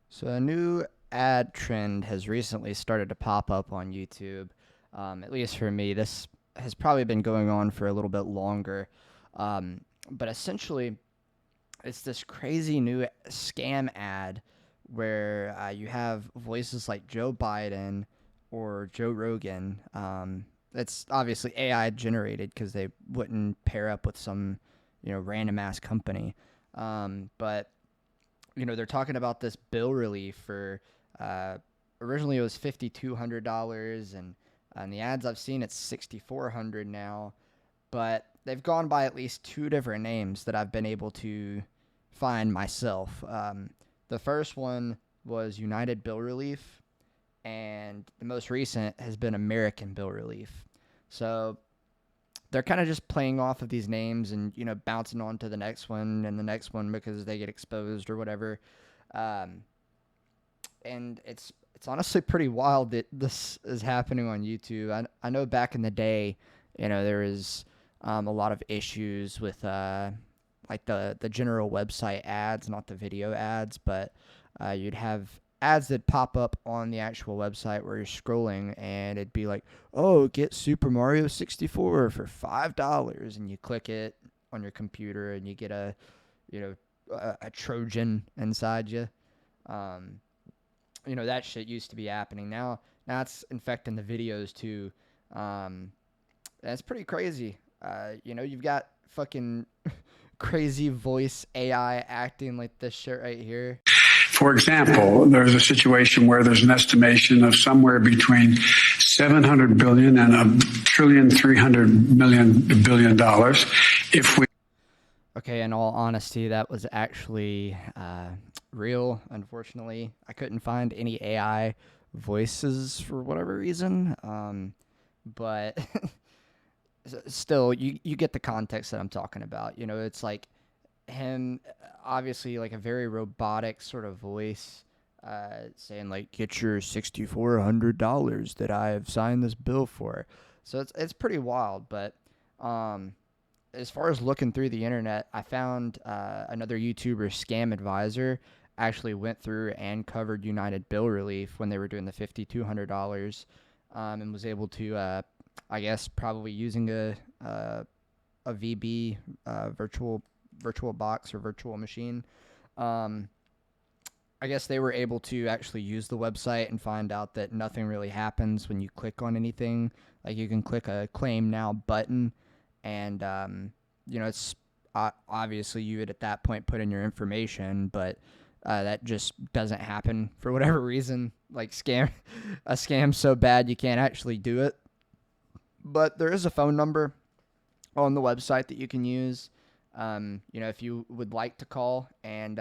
So a new ad trend has recently started to pop up on YouTube. At least for me, this has probably been going on for a little bit longer. But essentially, it's this crazy new scam ad where you have voices like Joe Biden or Joe Rogan. It's obviously AI generated because they wouldn't pair up with some, random ass company. But they're talking about this bill relief for uh, originally it was $5,200, and on the ads I've seen it's 6,400 now. But they've gone by at least two different names that I've been able to find myself. The first one was United Bill Relief, and the most recent has been American Bill Relief. So they're kind of just playing off of these names and bouncing on to the next one and the next one because they get exposed or whatever. Um, and it's honestly pretty wild that this is happening on YouTube. I know back in the day, there was a lot of issues with like the general website ads, not the video ads, but you'd have ads that pop up on the actual website where you're scrolling, and it'd be like, "Oh, get Super Mario 64 for $5," and you click it on your computer, and you get you know a Trojan inside you. Um, that shit used to be happening. Now it's infecting the videos too. That's pretty crazy. You've got fucking crazy voice AI acting like this shit right here. For example, there's a situation where there's an estimation of somewhere between 700 billion and a trillion 300 million billion dollars. If we Okay, in all honesty, that was actually real. Unfortunately, I couldn't find any AI voices for whatever reason. But still, you get the context that I'm talking about. It's like him, obviously, like a very robotic sort of voice, saying like, "Get your $6,400 that I have signed this bill for." So it's pretty wild, but um as far as looking through the internet, I found another YouTuber, Scam Advisor, actually went through and covered United Bill Relief when they were doing the $5,200, and was able to, I guess, probably using a VB, virtual box or virtual machine. Um, I guess they were able to actually use the website and find out that nothing really happens when you click on anything. Like you can click a claim now button, and it's obviously you would at that point put in your information, but that just doesn't happen for whatever reason. Like a scam so bad you can't actually do it. But there is a phone number on the website that you can use. If you would like to call and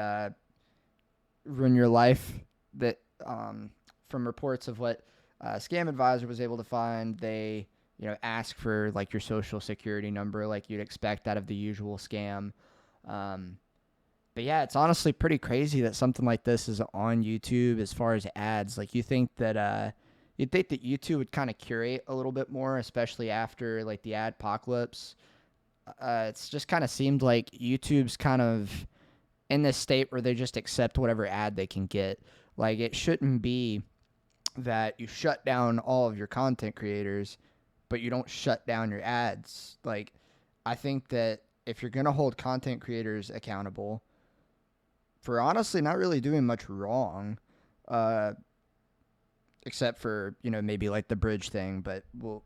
ruin your life. That from reports of what Scam Advisor was able to find, they ask for like your social security number, like you'd expect out of the usual scam. But yeah, it's honestly pretty crazy that something like this is on YouTube as far as ads. Like you'd think that YouTube would kind of curate a little bit more, especially after like the ad apocalypse. It's just kind of seemed like YouTube's kind of in this state where they just accept whatever ad they can get. Like it shouldn't be that you shut down all of your content creators, but you don't shut down your ads. Like I think that if you're gonna hold content creators accountable for honestly not really doing much wrong, uh, except for maybe like the bridge thing, but we'll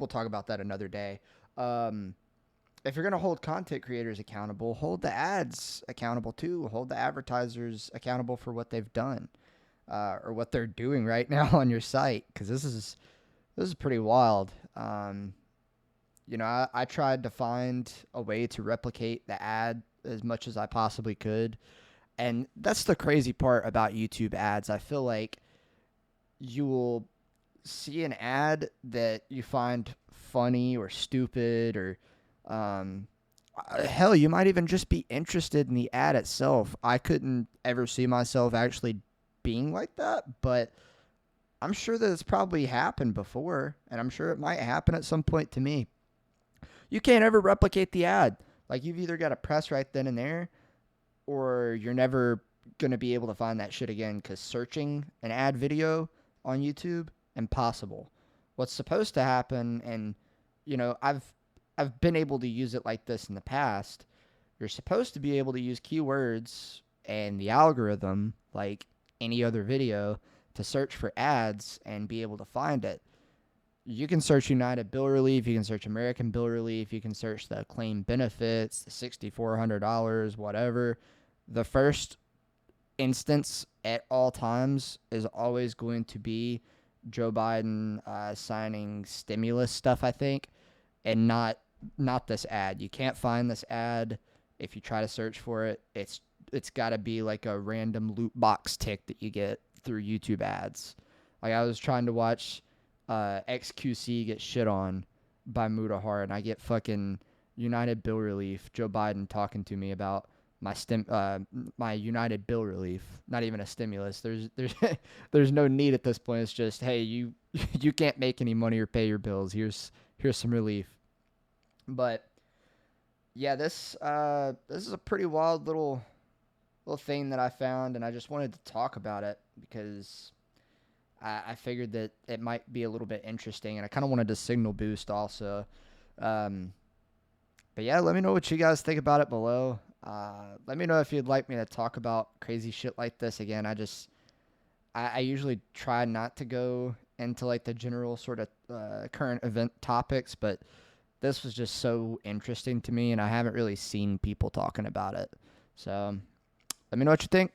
talk about that another day. Um, if you're going to hold content creators accountable, hold the ads accountable too. Hold the advertisers accountable for what they've done, or what they're doing right now on your site, because this is pretty wild. I tried to find a way to replicate the ad as much as I possibly could, and that's the crazy part about YouTube ads. I feel like you will see an ad that you find funny or stupid, or um, hell, you might even just be interested in the ad itself. I couldn't ever see myself actually being like that, but I'm sure that it's probably happened before, and I'm sure it might happen at some point to me. You can't ever replicate the ad. Like you've either got to press right then and there, or you're never going to be able to find that shit again because searching an ad video on YouTube, impossible. What's supposed to happen, and I've been able to use it like this in the past. You're supposed to be able to use keywords and the algorithm like any other video to search for ads and be able to find it. You can search United Bill Relief, you can search American Bill Relief, you can search the claim benefits, the $6,400, whatever. The first instance at all times is always going to be Joe Biden signing stimulus stuff, I think, and not this ad. You can't find this ad if you try to search for it. It's got to be like a random loot box tick that you get through YouTube ads. Like I was trying to watch XQC get shit on by Mudahar, and I get fucking United Bill Relief, Joe Biden talking to me about my United Bill Relief, not even a stimulus. There's no need at this point. It's just, hey, you can't make any money or pay your bills. Here's some relief. But yeah, this is a pretty wild little thing that I found, and I just wanted to talk about it because I figured that it might be a little bit interesting, and I kind of wanted to signal boost also. But yeah, let me know what you guys think about it below. Let me know if you'd like me to talk about crazy shit like this again. I usually try not to go into like the general sort of current event topics, but this was just so interesting to me, and I haven't really seen people talking about it. So let me know what you think.